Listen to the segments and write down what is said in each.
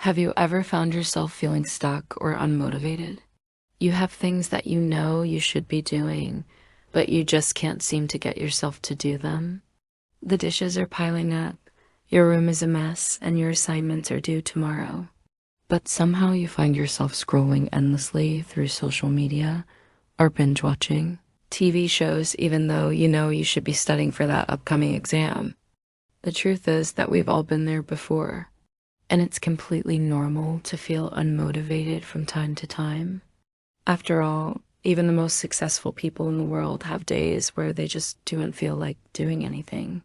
Have you ever found yourself feeling stuck or unmotivated? You have things that you know you should be doing, but you just can't seem to get yourself to do them. The dishes are piling up, your room is a mess, and your assignments are due tomorrow. But somehow you find yourself scrolling endlessly through social media or binge watching TV shows, even though you know you should be studying for that upcoming exam. The truth is that we've all been there before. And it's completely normal to feel unmotivated from time to time. After all, even the most successful people in the world have days where they just don't feel like doing anything.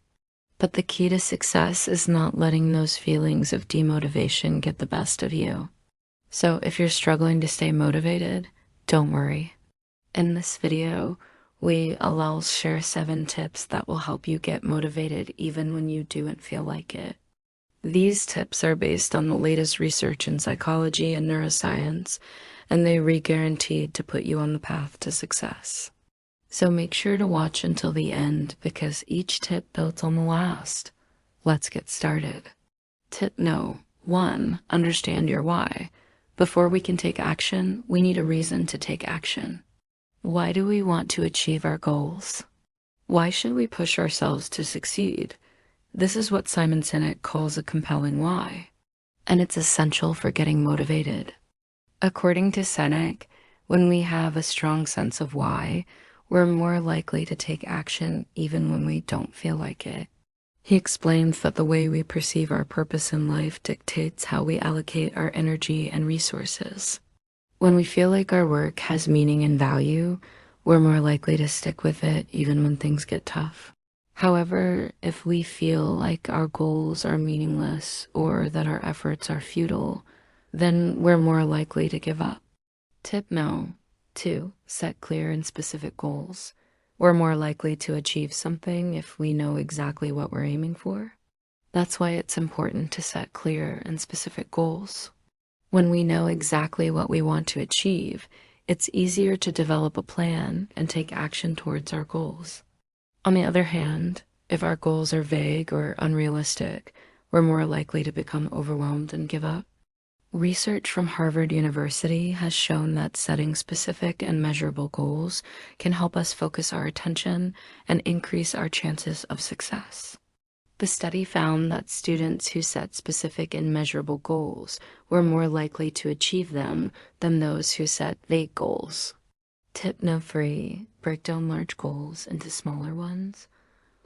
But the key to success is not letting those feelings of demotivation get the best of you. So if you're struggling to stay motivated, don't worry. In this video, I'll share 7 tips that will help you get motivated even when you don't feel like it. These tips are based on the latest research in psychology and neuroscience, and they're guaranteed to put you on the path to success. So make sure to watch until the end because each tip builds on the last. Let's get started. Tip no. 1. Understand your why. Before we can take action, we need a reason to take action. Why do we want to achieve our goals? Why should we push ourselves to succeed? This is what Simon Sinek calls a compelling why, and it's essential for getting motivated. According to Sinek, when we have a strong sense of why, we're more likely to take action even when we don't feel like it. He explains that the way we perceive our purpose in life dictates how we allocate our energy and resources. When we feel like our work has meaning and value, we're more likely to stick with it even when things get tough. However, if we feel like our goals are meaningless or that our efforts are futile, then we're more likely to give up. Tip no. 2. Set clear and specific goals. We're more likely to achieve something if we know exactly what we're aiming for. That's why it's important to set clear and specific goals. When we know exactly what we want to achieve, it's easier to develop a plan and take action towards our goals. On the other hand, if our goals are vague or unrealistic, we're more likely to become overwhelmed and give up. Research from Harvard University has shown that setting specific and measurable goals can help us focus our attention and increase our chances of success. The study found that students who set specific and measurable goals were more likely to achieve them than those who set vague goals. Tip no. 3. Break down large goals into smaller ones.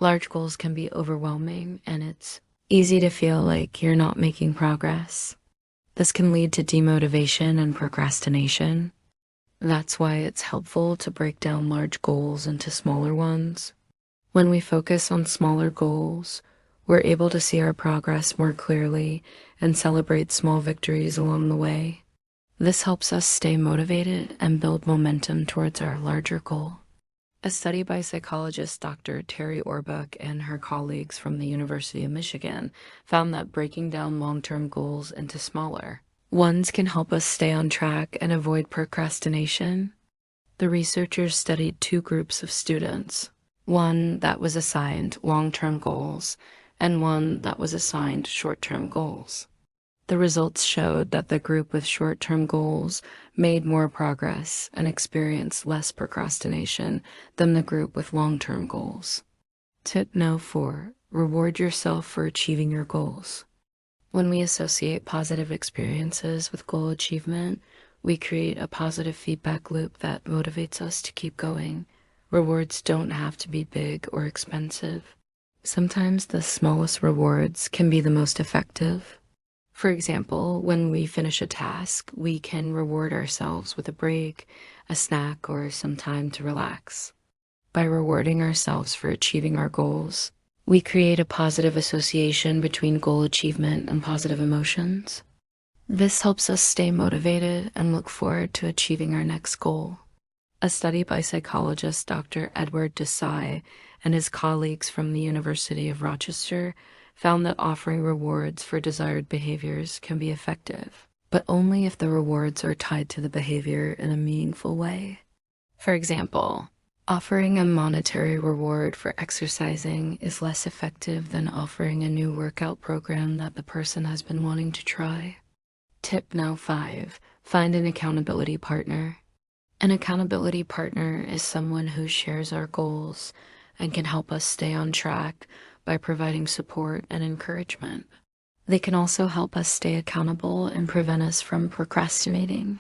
Large goals can be overwhelming, and it's easy to feel like you're not making progress. This can lead to demotivation and procrastination. That's why it's helpful to break down large goals into smaller ones. When we focus on smaller goals, we're able to see our progress more clearly and celebrate small victories along the way. This helps us stay motivated and build momentum towards our larger goal. A study by psychologist Dr. Terry Orbuch and her colleagues from the University of Michigan found that breaking down long-term goals into smaller ones can help us stay on track and avoid procrastination. The researchers studied 2 groups of students, one that was assigned long-term goals and one that was assigned short-term goals. The results showed that the group with short-term goals made more progress and experienced less procrastination than the group with long-term goals. Tip no. 4. Reward yourself for achieving your goals. When we associate positive experiences with goal achievement, we create a positive feedback loop that motivates us to keep going. Rewards don't have to be big or expensive. Sometimes the smallest rewards can be the most effective. For example, when we finish a task, we can reward ourselves with a break, a snack, or some time to relax. By rewarding ourselves for achieving our goals, we create a positive association between goal achievement and positive emotions. This helps us stay motivated and look forward to achieving our next goal. A study by psychologist Dr. Edward Desai and his colleagues from the University of Rochester found that offering rewards for desired behaviors can be effective, but only if the rewards are tied to the behavior in a meaningful way. For example, offering a monetary reward for exercising is less effective than offering a new workout program that the person has been wanting to try. Tip now 5, find an accountability partner. An accountability partner is someone who shares our goals and can help us stay on track by providing support and encouragement. They can also help us stay accountable and prevent us from procrastinating.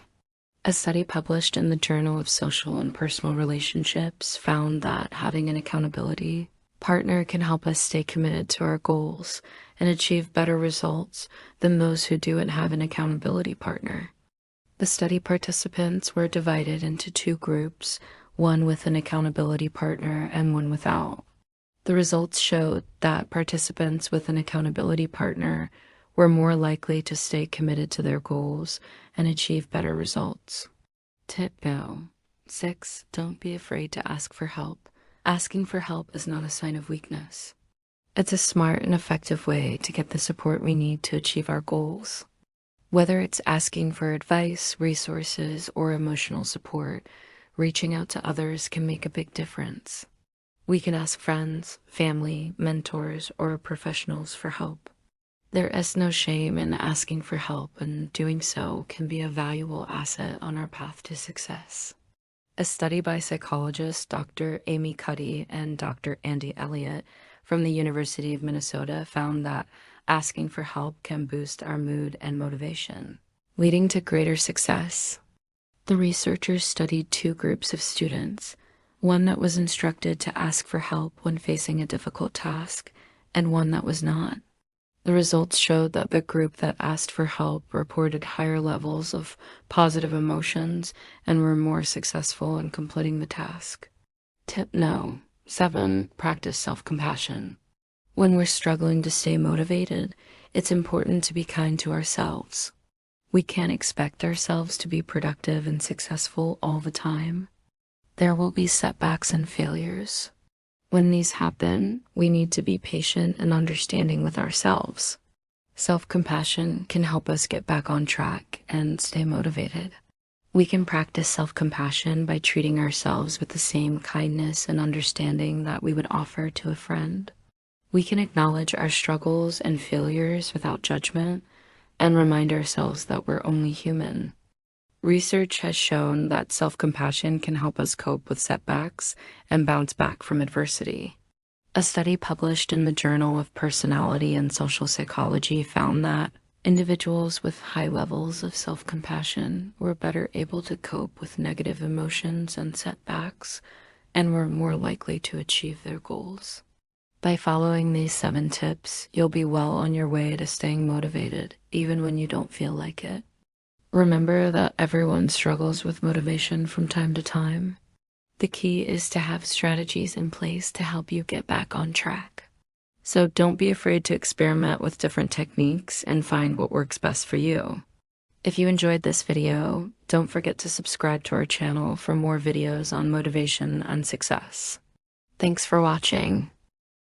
A study published in the Journal of Social and Personal Relationships found that having an accountability partner can help us stay committed to our goals and achieve better results than those who don't have an accountability partner. The study participants were divided into 2 groups, one with an accountability partner and one without. The results showed that participants with an accountability partner were more likely to stay committed to their goals and achieve better results. Tip now 6, don't be afraid to ask for help. Asking for help is not a sign of weakness. It's a smart and effective way to get the support we need to achieve our goals. Whether it's asking for advice, resources, or emotional support, reaching out to others can make a big difference. We can ask friends, family, mentors, or professionals for help. There is no shame in asking for help, and doing so can be a valuable asset on our path to success. A study by psychologists Dr. Amy Cuddy and Dr. Andy Elliott from the University of Minnesota found that asking for help can boost our mood and motivation, leading to greater success. The researchers studied 2 groups of students, one that was instructed to ask for help when facing a difficult task, and one that was not. The results showed that the group that asked for help reported higher levels of positive emotions and were more successful in completing the task. Tip no. 7, practice self-compassion. When we're struggling to stay motivated, it's important to be kind to ourselves. We can't expect ourselves to be productive and successful all the time. There will be setbacks and failures. When these happen, we need to be patient and understanding with ourselves. Self-compassion can help us get back on track and stay motivated. We can practice self-compassion by treating ourselves with the same kindness and understanding that we would offer to a friend. We can acknowledge our struggles and failures without judgment and remind ourselves that we're only human. Research has shown that self-compassion can help us cope with setbacks and bounce back from adversity. A study published in the Journal of Personality and Social Psychology found that individuals with high levels of self-compassion were better able to cope with negative emotions and setbacks and were more likely to achieve their goals. By following these 7 tips, you'll be well on your way to staying motivated, even when you don't feel like it. Remember that everyone struggles with motivation from time to time. The key is to have strategies in place to help you get back on track. So don't be afraid to experiment with different techniques and find what works best for you. If you enjoyed this video, don't forget to subscribe to our channel for more videos on motivation and success. Thanks for watching.